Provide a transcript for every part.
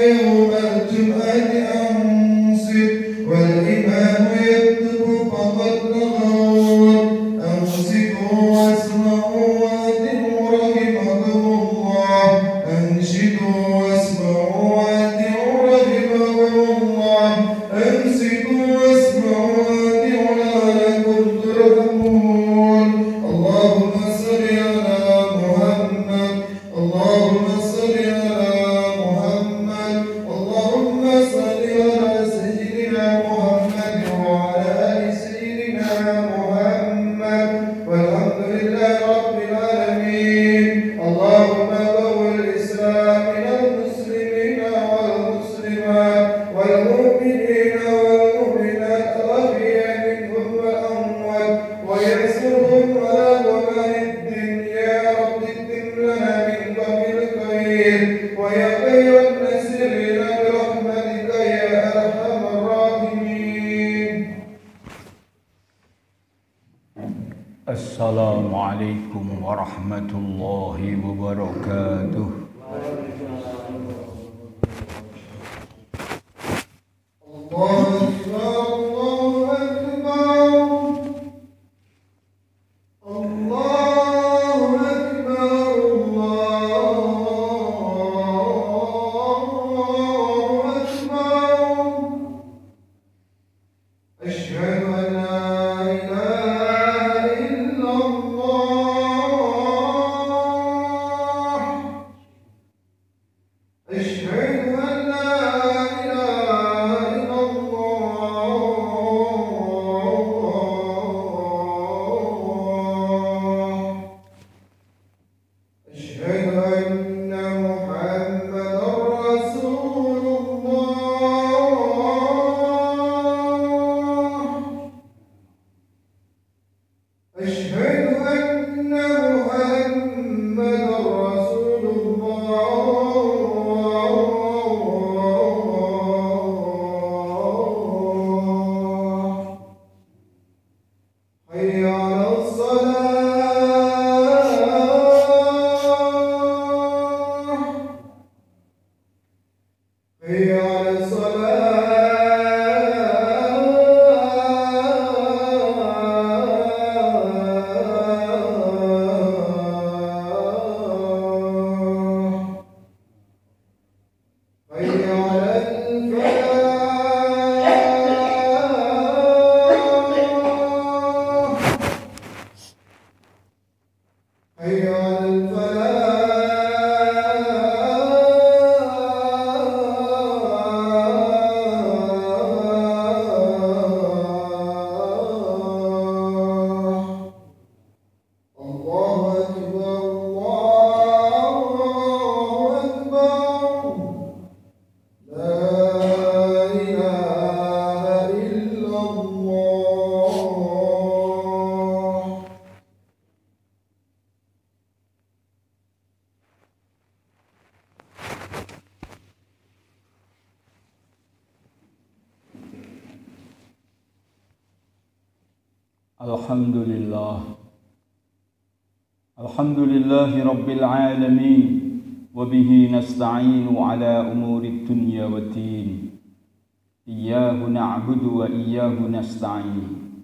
يوم الجمعة أنصت والإمام يخطب فقد لغوا أمسكوا واسمعوا وأطيعوا رحمكم الله أنشدوا واسمعوا وأطيعوا رحمكم الله أنصتوا واسمعوا وأطيعوا لعلكم ترحمون اللهم صل على محمد اللهم صل على محمد اللهم صل على سيدنا محمد وعلى آل سيدنا محمد والحمد لله رب العالمين اللهم قوّ الإسلام من المسلمين والمسلمات والمؤمنين والمؤمنات الأحياء منهم والأموات وينصرهم على ضمان الدين يا رب اكتب لنا من قبل الخير ويا خير الناصرين برحمتك يا أرحم الراحمين. Assalamualaikum warahmatullahi wabarakatuh. الله أكبر الله أكبر الله أكبر أشهد أن لا إله إلا الله أشهد أن لا إله إلا الله أشهد أن محمدا رسول الله أشهد أن محمدا رسول الله حي على الصلاة حي على الصلاة حي على الفلاح حي على الفلاح الله أكبر الله أكبر لا إله إلا الله. Alhamdulillahi Rabbil Alamin wa bihi nasta'inu ala umuri dunya wa din iyyahu na'budu wa iyyahu nasta'in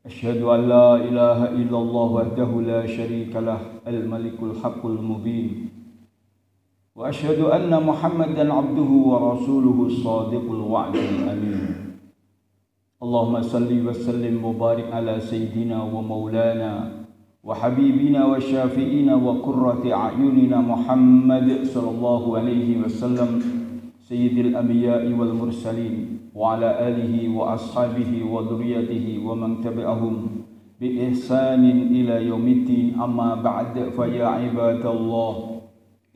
Ashhadu an la ilaha illallah wahdahu la syarika lah al-malikul haqqul mubin wa ashhadu anna Muhammadan abduhu wa rasuluhu as-sadiqul wa'dil amin Allahumma salli wa sallim mubarak ala sayyidina wa maulana wa habibina wa syafi'ina wa qurrati a'yunina Muhammad sallallahu alaihi wasallam sayyidil anbiya'i wal mursalin wa ala alihi wa ashabihi wa dhurriyyatihi wa man tabi'ahum bi ihsanin ila yaumiddin amma ba'd fa ya ibadallah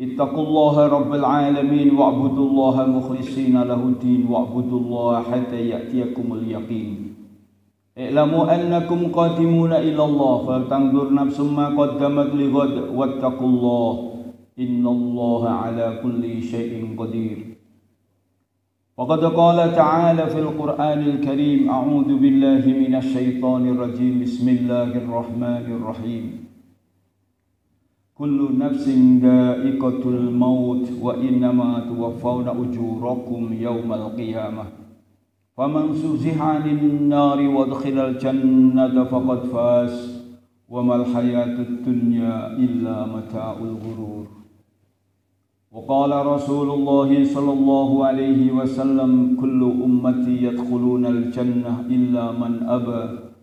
ittaqullaha rabbil alamin wa'budullaha mukhlishina lahuddin wa'budullaha hatta ya'tiyakumul yaqin i'lamu annakum qadimuna ila Allah faltanzur nafsum ma qaddamat lighad wattaqullaha innallaha ala kulli syai'in qadir وقد قال تعالى في القرآن الكريم أعوذ بالله من الشيطان الرجيم بسم الله الرحمن الرحيم kullu nafsin dha'iqatul maut wa innama tuwaffawna ujurakum yawmal qiyamah faman zuhziha 'anil nari wa udkhilal jannata faqad faz wa mal hayatud dunya illa mata'ul ghurur. Wa qala Rasulullah sallallahu alaihi wasallam kullu ummati yadkhulunal jannah illa man aba.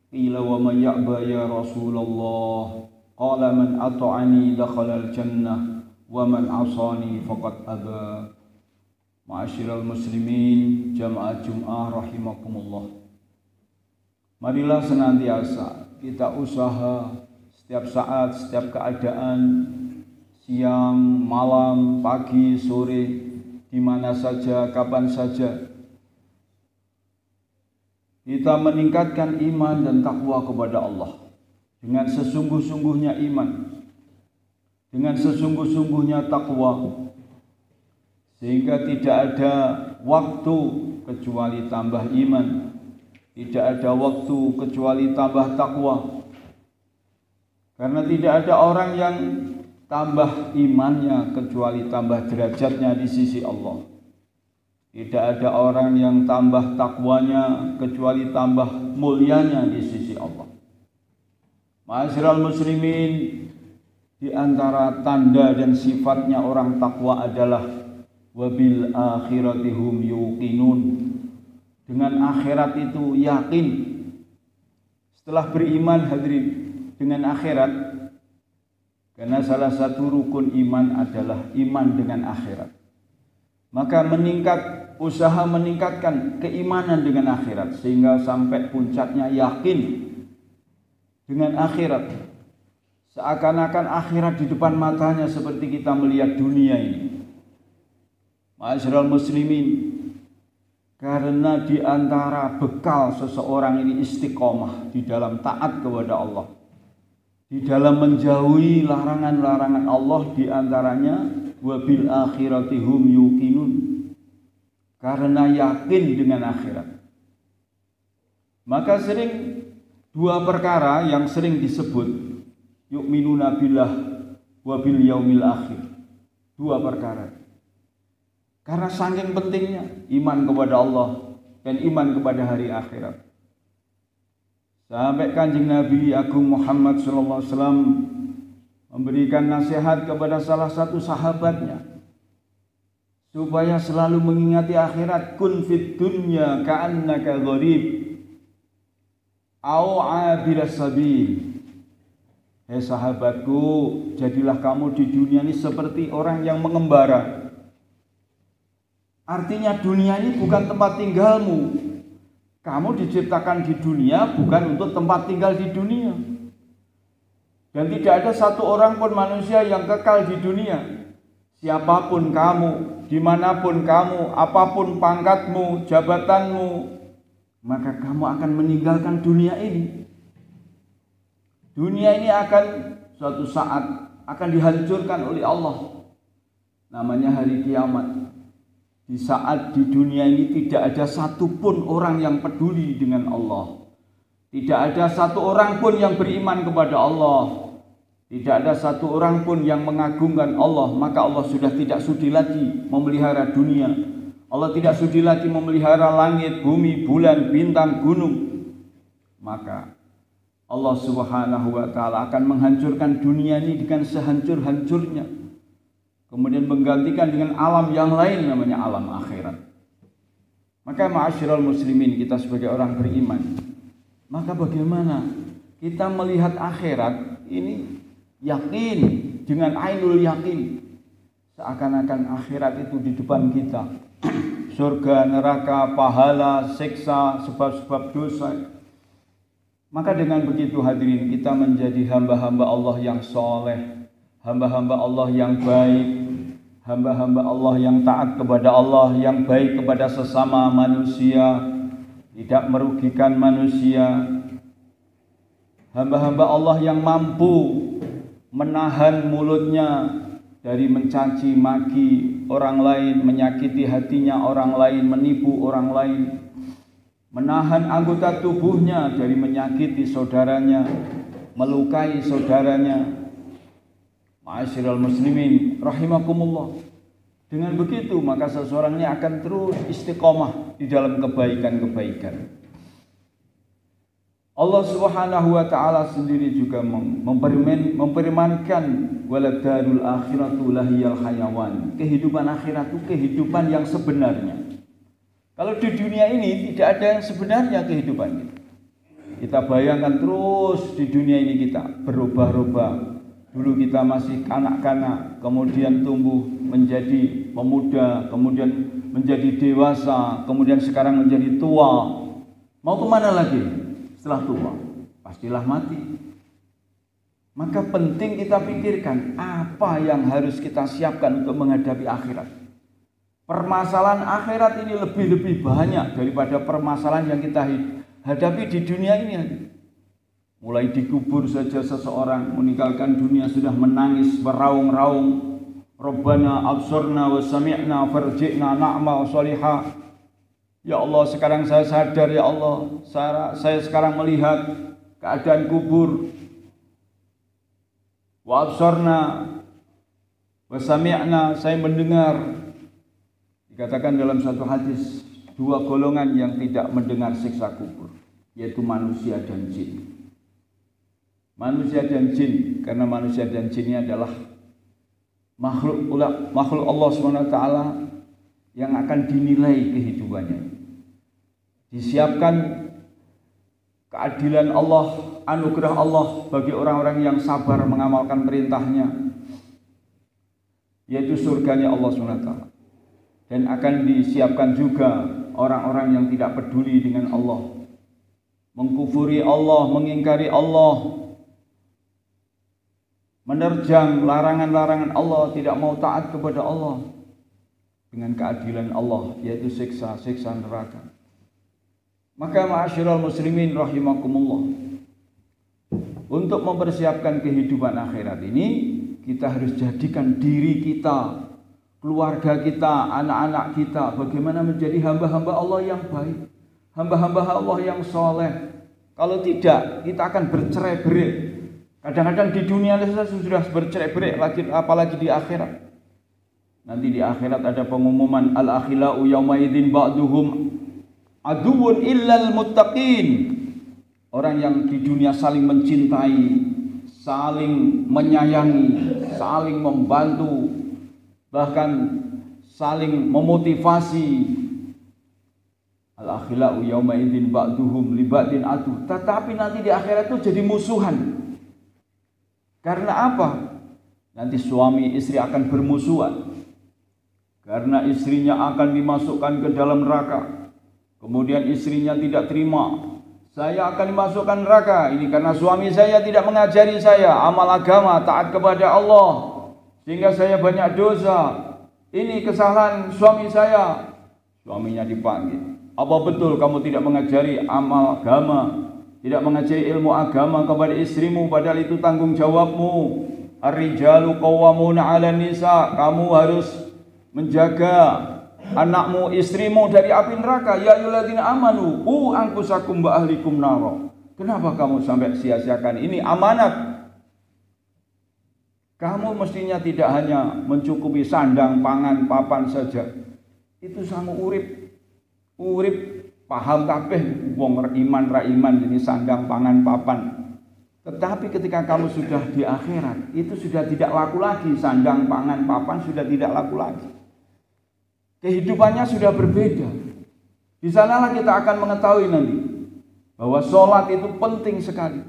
Qila wa man ya'ba ya Rasulullah? Qala man ata'ani dakhalal jannah wa man 'asani faqad aba. Ma'asyiral muslimin jamaah Jum'ah rahimakumullah. Marilah senantiasa kita usaha setiap saat, setiap keadaan, siang, malam, pagi, sore, di mana saja, kapan saja, kita meningkatkan iman dan takwa kepada Allah dengan sesungguh-sungguhnya iman, dengan sesungguh-sungguhnya takwa, sehingga tidak ada waktu kecuali tambah iman, tidak ada waktu kecuali tambah takwa. Karena tidak ada orang yang tambah imannya kecuali tambah derajatnya di sisi Allah. Tidak ada orang yang tambah takwanya kecuali tambah mulianya di sisi Allah. Ma'asyiral muslimin, di antara tanda dan sifatnya orang takwa adalah wabil akhirati hum yuqinun. Dengan akhirat itu yakin. Setelah beriman hadirin dengan akhirat, karena salah satu rukun iman adalah iman dengan akhirat, maka usaha meningkatkan keimanan dengan akhirat sehingga sampai puncaknya yakin dengan akhirat. Seakan-akan akhirat di depan matanya seperti kita melihat dunia ini. Ma'asyiral muslimin, karena di antara bekal seseorang ini istiqomah di dalam taat kepada Allah, di dalam menjauhi larangan-larangan Allah, di antaranya wabil akhirati hum yuqinun, karena yakin dengan akhirat. Maka sering dua perkara yang sering disebut yu'minuna billah wabil yaumil akhir. Dua perkara. Karena saking pentingnya iman kepada Allah dan iman kepada hari akhirat. Sampai Kanjeng Nabi Agung Muhammad SAW memberikan nasihat kepada salah satu sahabatnya supaya selalu mengingati akhirat. Kun fid dunya ka'annaka gharib au 'abiras sabil. Hei sahabatku, jadilah kamu di dunia ini seperti orang yang mengembara. Artinya dunia ini bukan tempat tinggalmu. Kamu diciptakan di dunia bukan untuk tempat tinggal di dunia. Dan tidak ada satu orang pun manusia yang kekal di dunia. Siapapun kamu, dimanapun kamu, apapun pangkatmu, jabatanmu, maka kamu akan meninggalkan dunia ini. Dunia ini akan suatu saat akan dihancurkan oleh Allah. Namanya hari kiamat. Di saat di dunia ini tidak ada satupun orang yang peduli dengan Allah. Tidak ada satu orang pun yang beriman kepada Allah. Tidak ada satu orang pun yang mengagungkan Allah. Maka Allah sudah tidak sudi lagi memelihara dunia. Allah tidak sudi lagi memelihara langit, bumi, bulan, bintang, gunung. Maka Allah Subhanahu wa ta'ala akan menghancurkan dunia ini dengan sehancur-hancurnya. Kemudian menggantikan dengan alam yang lain, namanya alam akhirat. Maka ma'asyiral muslimin, kita sebagai orang beriman, maka bagaimana kita melihat akhirat ini yakin, dengan ainul yakin, seakan-akan akhirat itu di depan kita. Surga, neraka, pahala, siksa, sebab-sebab dosa. Maka dengan begitu hadirin, kita menjadi hamba-hamba Allah yang soleh, hamba-hamba Allah yang baik, hamba-hamba Allah yang taat kepada Allah, yang baik kepada sesama manusia, tidak merugikan manusia. Hamba-hamba Allah yang mampu menahan mulutnya dari mencaci maki orang lain, menyakiti hatinya orang lain, menipu orang lain. Menahan anggota tubuhnya dari menyakiti saudaranya, melukai saudaranya. Ma'asyiral muslimin rahimakumullah. Dengan begitu maka seseorang ini akan terus istiqomah di dalam kebaikan-kebaikan. Allah Subhanahu wa taala sendiri juga mempermankan waladarul akhiratu lahiyal hayawan. Kehidupan akhirat itu kehidupan yang sebenarnya. Kalau di dunia ini tidak ada yang sebenarnya kehidupan kita. Kita bayangkan terus di dunia ini kita berubah-ubah. Dulu kita masih kanak-kanak, kemudian tumbuh menjadi pemuda, kemudian menjadi dewasa, kemudian sekarang menjadi tua. Mau kemana lagi setelah tua? Pastilah mati. Maka penting kita pikirkan apa yang harus kita siapkan untuk menghadapi akhirat. Permasalahan akhirat ini lebih-lebih banyak daripada permasalahan yang kita hadapi di dunia ini. Mulai dikubur saja seseorang meninggalkan dunia sudah menangis beraung-raung. Rabbana absurna wa sami'na farji'na na'mal salihah. Ya Allah, sekarang saya sadar ya Allah, saya sekarang melihat keadaan kubur. Wa absurna wa sami'na, saya mendengar. Dikatakan dalam satu hadis, dua golongan yang tidak mendengar siksa kubur, yaitu manusia dan jin. Manusia dan jin, karena manusia dan jin ini adalah makhluk Allah SWT yang akan dinilai kehidupannya. Disiapkan keadilan Allah, anugerah Allah bagi orang-orang yang sabar mengamalkan perintahnya, yaitu surganya Allah SWT. Dan akan disiapkan juga orang-orang yang tidak peduli dengan Allah, mengkufuri Allah, mengingkari Allah, menerjang larangan-larangan Allah, tidak mau taat kepada Allah dengan keadilan Allah, yaitu siksa neraka. Maka ma'asyiral muslimin rahimakumullah, untuk mempersiapkan kehidupan akhirat ini, kita harus jadikan diri kita, keluarga kita, anak-anak kita bagaimana menjadi hamba-hamba Allah yang baik, hamba-hamba Allah yang soleh. Kalau tidak, kita akan bercerai-berai. Kadang-kadang di dunia kita sudah bercerai-berai, apalagi di akhirat. Nanti di akhirat ada pengumuman al-akhilau yauma idzin ba'duhum aduwwun illal muttaqin. Orang yang di dunia saling mencintai, saling menyayangi, saling membantu, bahkan saling memotivasi. Al-akhilau yauma idzin ba'duhum li ba'din adu. Tetapi nanti di akhirat itu jadi musuhan. Karena apa? Nanti suami istri akan bermusuhan. Karena istrinya akan dimasukkan ke dalam neraka. Kemudian istrinya tidak terima. Saya akan dimasukkan neraka. Ini karena suami saya tidak mengajari saya amal agama, taat kepada Allah, sehingga saya banyak dosa. Ini kesalahan suami saya. Suaminya dipanggil. Apa betul kamu tidak mengajari amal agama, tidak mengajari ilmu agama kepada istrimu, padahal itu tanggung jawabmu. Ar-rijalu qawwamuna 'alan nisa. Kamu harus menjaga anakmu, istrimu dari api neraka. Ya ayyuhalladzina amanu qu anfusakum wa ahlikum nar. Kenapa kamu sampai sia-siakan ini amanat? Kamu mestinya tidak hanya mencukupi sandang, pangan, papan saja. Itu sangu urip paham kabeh wong iman ra iman ini sandang pangan papan. Tetapi ketika kamu sudah di akhirat, itu sudah tidak laku lagi, sandang pangan papan sudah tidak laku lagi. Kehidupannya sudah berbeda. Di sanalah kita akan mengetahui nanti bahwa sholat itu penting sekali.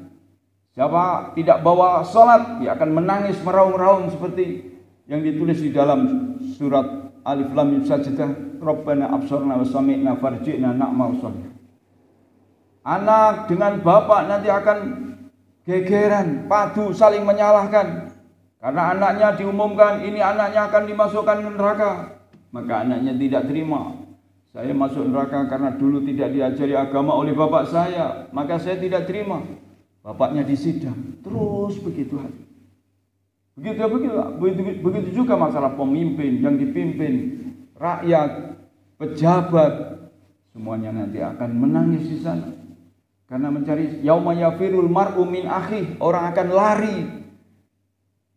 Siapa tidak bawa sholat, dia akan menangis meraung-raung seperti yang ditulis di dalam surat Alif Lam Mim Sajdah. Rabbana absurna wa sami'na farji'na na'mal salih. Anak dengan bapak nanti akan gegeran, padu, saling menyalahkan. Karena anaknya diumumkan ini anaknya akan dimasukkan ke neraka. Maka anaknya tidak terima. Saya masuk neraka karena dulu tidak diajari agama oleh bapak saya, maka saya tidak terima. Bapaknya disidang. Terus begitu. Begitu juga masalah pemimpin yang dipimpin, rakyat, pejabat, semuanya nanti akan menangis di sana. Karena mencari yauma yafirul mar'u min akhi, orang akan lari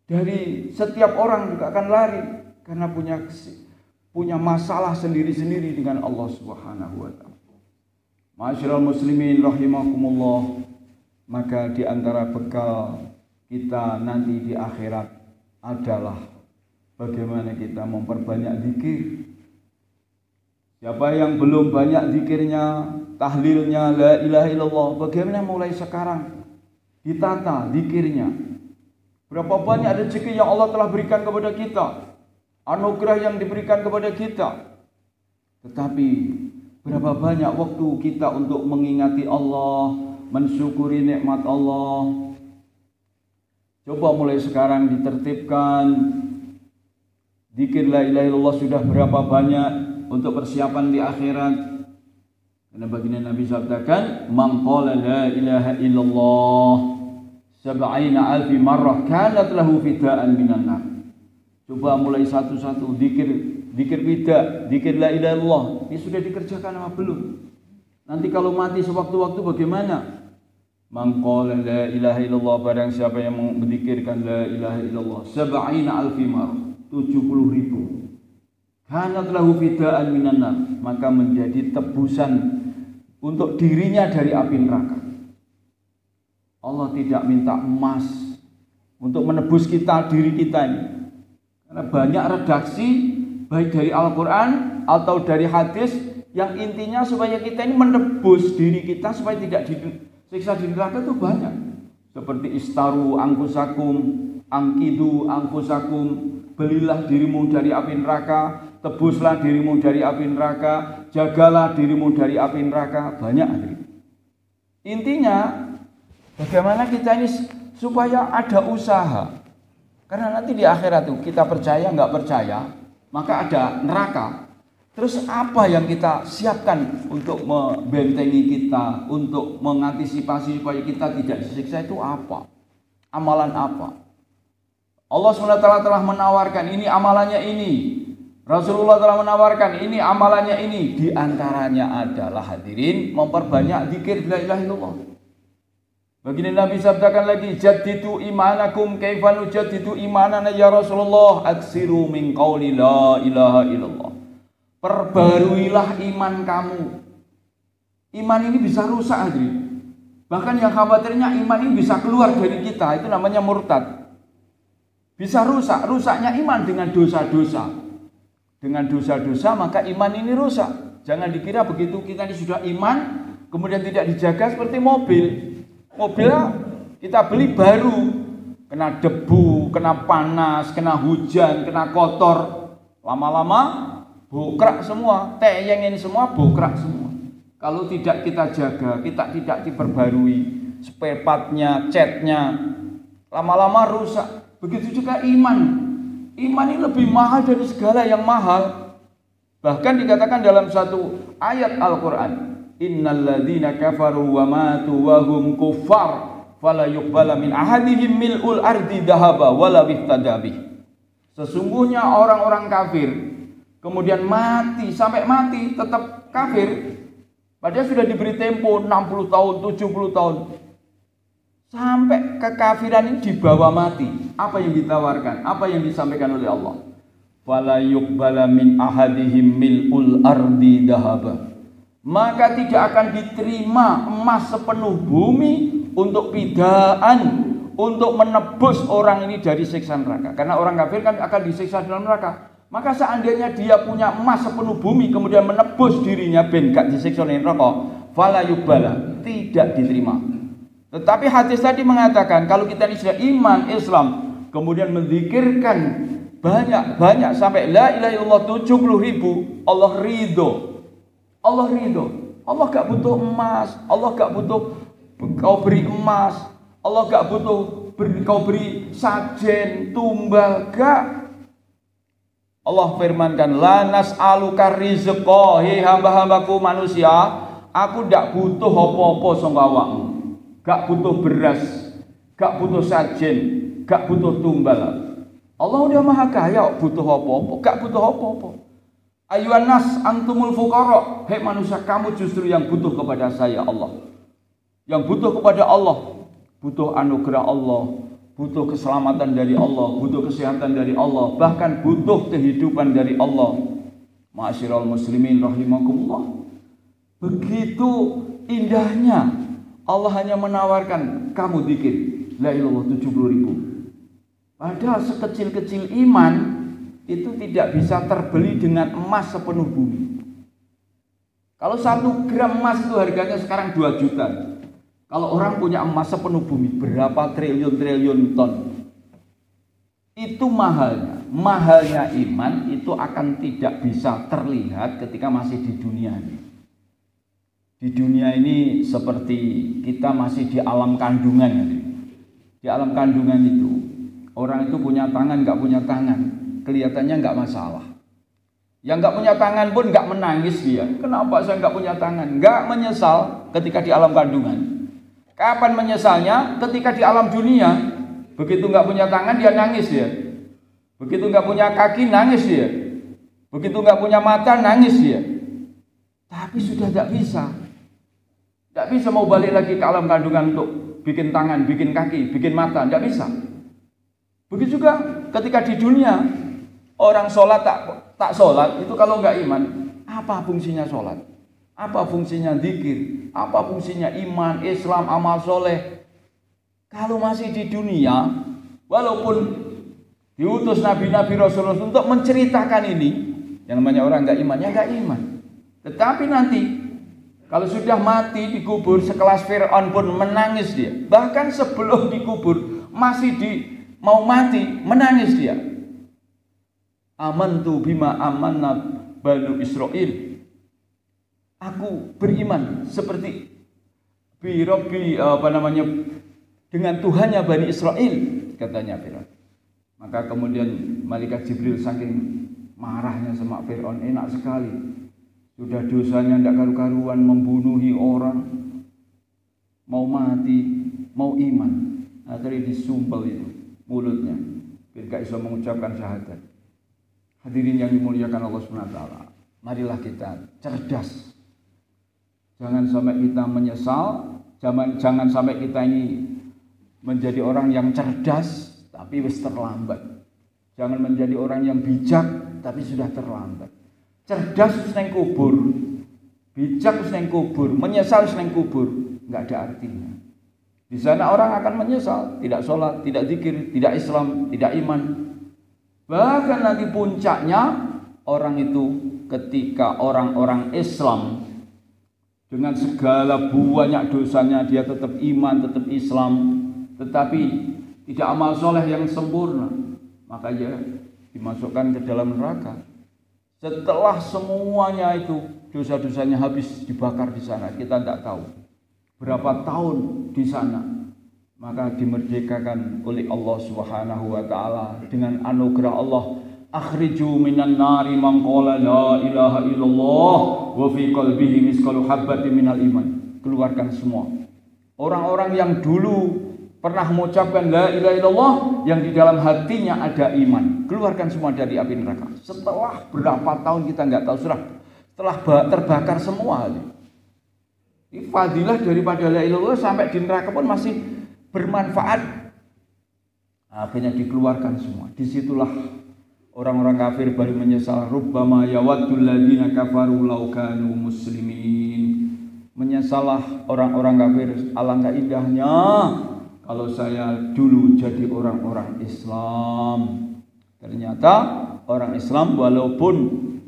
Dari setiap orang juga akan lari karena punya masalah sendiri-sendiri dengan Allah Subhanahu wa taala. Ma'asyiral muslimin rahimakumullah, maka di antara bekal kita nanti di akhirat adalah bagaimana kita memperbanyak zikir. Siapa yang belum banyak zikirnya, tahlilnya, la ilaha illallah, bagaimana mulai sekarang ditata zikirnya. Berapa banyak rezeki yang Allah telah berikan kepada kita, anugerah yang diberikan kepada kita. Tetapi berapa banyak waktu kita untuk mengingati Allah, mensyukuri nikmat Allah. Coba mulai sekarang ditertibkan. Zikir la ilaha illallah sudah berapa banyak untuk persiapan di akhirat. Karena baginda Nabi sabdakan, "Man qala la ilaha illallah sab'ina alfi marrah kanat lahu fidaan minan nar." Coba mulai satu-satu zikir fida, zikir la ilaha illallah. Ini sudah dikerjakan apa belum? Nanti kalau mati sewaktu-waktu bagaimana? Man qala la ilaha illallah, barang siapa yang menzikirkan la ilaha illallah sab'ina alfi marrah, 70.000. Kanat lahu fidaan minan nar, maka menjadi tebusan untuk dirinya dari api neraka. Allah tidak minta emas untuk menebus diri kita ini. Karena banyak redaksi baik dari Al-Quran atau dari hadis yang intinya supaya kita ini menebus diri kita supaya tidak disiksa di neraka itu banyak. Seperti istaru angkusakum, angkidu angkusakum, belilah dirimu dari api neraka, tebuslah dirimu dari api neraka, jagalah dirimu dari api neraka. Banyak hadirin. Intinya bagaimana kita ini supaya ada usaha. Karena nanti di akhirat itu kita percaya nggak percaya, maka ada neraka. Terus apa yang kita siapkan untuk membentengi kita, untuk mengantisipasi supaya kita tidak disiksa itu apa? Amalan apa? Allah SWT telah menawarkan ini amalannya ini. Rasulullah telah menawarkan ini amalannya ini. Di antaranya adalah hadirin memperbanyak zikir la ilaha illallah. Baginda Nabi sabdakan lagi, jaddidu imanakum kaifa nujaddidu imanana ya Rasulullah, aksiru min qauli la ilaha illallah. Perbaruilah iman kamu. Iman ini bisa rusak hadirin. Bahkan yang khawatirnya iman ini bisa keluar dari kita, itu namanya murtad. Bisa rusak, rusaknya iman dengan dosa-dosa. Dengan dosa-dosa maka iman ini rusak. Jangan dikira begitu kita ini sudah iman kemudian tidak dijaga seperti mobil. Mobilnya kita beli baru, kena debu, kena panas, kena hujan, kena kotor, lama-lama bokrak semua, teyeng ini semua bokrak semua. Kalau tidak kita jaga, kita tidak diperbarui spare partnya, catnya, lama-lama rusak. Begitu juga iman. Iman ini lebih mahal dari segala yang mahal. Bahkan dikatakan dalam satu ayat Al-Quran, innal ladzina kafaru wa matu wa hum kuffar fala yuqbala min ahadihim mil'ul ardi dhahaba wala bihtada bih. Sesungguhnya orang-orang kafir kemudian mati, sampai mati tetap kafir, padahal sudah diberi tempo 60 tahun, 70 tahun. Sampai kekafiran ini dibawa mati. Apa yang ditawarkan? Apa yang disampaikan oleh Allah? Fala yuqbala min ahadihim mil'ul ardi dhahaba. Maka tidak akan diterima emas sepenuh bumi untuk pidaan, untuk menebus orang ini dari siksa neraka. Karena orang kafir kan akan disiksa dalam neraka. Maka seandainya dia punya emas sepenuh bumi kemudian menebus dirinya ben gak disiksa di neraka, fala yuqbala, tidak diterima. Tetapi hadis tadi mengatakan kalau kita ini sudah iman Islam kemudian menzikirkan banyak sampai la ilaha illallah 70.000, Allah ridho. Allah ridho. Allah gak butuh emas, Allah gak butuh kau beri emas, Allah gak butuh kau beri sajen, tumbal, gak. Allah firmankan, la nas'aluka rizqa, hei hamba-hambaku manusia, aku gak butuh apa-apa sangka awakmu. Gak butuh beras, gak butuh sajen, gak butuh tumbal. Allah udah maha kaya, butuh apa-apa, gak butuh apa-apa. Ayuhan nas antumul fuqara, hei manusia kamu justru yang butuh kepada saya Allah. Yang butuh kepada Allah, butuh anugerah Allah, butuh keselamatan dari Allah, butuh kesehatan dari Allah, bahkan butuh kehidupan dari Allah. Ma'asyiral muslimin rahimakumullah. Begitu indahnya Allah hanya menawarkan kamu zikir la ilallah 70.000. Padahal sekecil-kecil iman itu tidak bisa terbeli dengan emas sepenuh bumi. Kalau 1 gram emas itu harganya sekarang 2 juta. Kalau orang punya emas sepenuh bumi, berapa triliun ton? Itu mahalnya. Mahalnya iman itu akan tidak bisa terlihat ketika masih di dunia ini. Di dunia ini seperti kita masih di alam kandungan. Di alam kandungan itu orang itu punya tangan, nggak punya tangan, kelihatannya nggak masalah. Yang nggak punya tangan pun nggak menangis dia. Kenapa saya nggak punya tangan? Nggak menyesal ketika di alam kandungan. Kapan menyesalnya? Ketika di alam dunia. Begitu nggak punya tangan dia nangis dia. Begitu nggak punya kaki nangis dia. Begitu nggak punya mata nangis dia. Tapi sudah nggak bisa. Nggak bisa mau balik lagi ke alam kandungan untuk bikin tangan, bikin kaki, bikin mata. Nggak bisa. Begitu juga ketika di dunia orang sholat tak sholat itu kalau nggak iman, apa fungsinya sholat? Apa fungsinya zikir? Apa fungsinya iman, Islam, amal soleh? Kalau masih di dunia, walaupun diutus nabi-nabi rasul untuk menceritakan ini, yang namanya orang nggak iman, ya nggak iman. Tetapi nanti kalau sudah mati dikubur, sekelas Fir'aun pun menangis dia. Bahkan sebelum dikubur masih mau mati menangis dia. Amantu bima amanat Banu Israil. Aku beriman seperti dengan Tuhannya Bani Israel, katanya Fir'aun. Maka kemudian malaikat Jibril saking marahnya sama Fir'aun, enak sekali. Sudah dosanya tidak karu-karuan, membunuhi orang, mau mati, mau iman. Akhirnya disumpel itu mulutnya, biar gak bisa mengucapkan syahadat. Hadirin yang dimuliakan Allah SWT, marilah kita cerdas. Jangan sampai kita menyesal, jangan sampai kita ini menjadi orang yang cerdas tapi wis terlambat. Jangan menjadi orang yang bijak tapi sudah terlambat. Cerdas wis nang kubur, bijak wis nang kubur, menyesal wis nang kubur, enggak ada artinya. Di sana orang akan menyesal, tidak sholat, tidak zikir, tidak Islam, tidak iman. Bahkan nanti puncaknya orang itu ketika orang-orang Islam dengan segala banyak dosanya dia tetap iman, tetap Islam, tetapi tidak amal soleh yang sempurna, maka dia dimasukkan ke dalam neraka. Setelah semuanya itu dosa-dosanya habis dibakar di sana, kita tidak tahu berapa tahun di sana, maka dimerdekakan oleh Allah Subhanahu wa taala dengan anugerah Allah. Akhriju minan nari man qala la ilaha illallah wa fi qalbihi misqalu habbatin minal iman. Keluarkan semua orang-orang yang dulu pernah mengucapkan la ilaha illallah yang di dalam hatinya ada iman. Keluarkan semua dari api neraka. Setelah berapa tahun kita nggak tahu, setelah terbakar semua. Fadilah daripada la ilaha illallah sampai di neraka pun masih bermanfaat. Akhirnya dikeluarkan semua. Disitulah orang-orang kafir baru menyesal. Rubbama yawaddul ladzina kafaru law kanu muslimin. Menyesalah orang-orang kafir, alangkah indahnya kalau saya dulu jadi orang-orang Islam. Ternyata orang Islam walaupun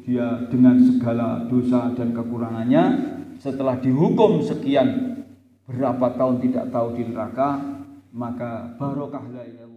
dia dengan segala dosa dan kekurangannya, setelah dihukum sekian berapa tahun tidak tahu di neraka, maka barokah la ilaha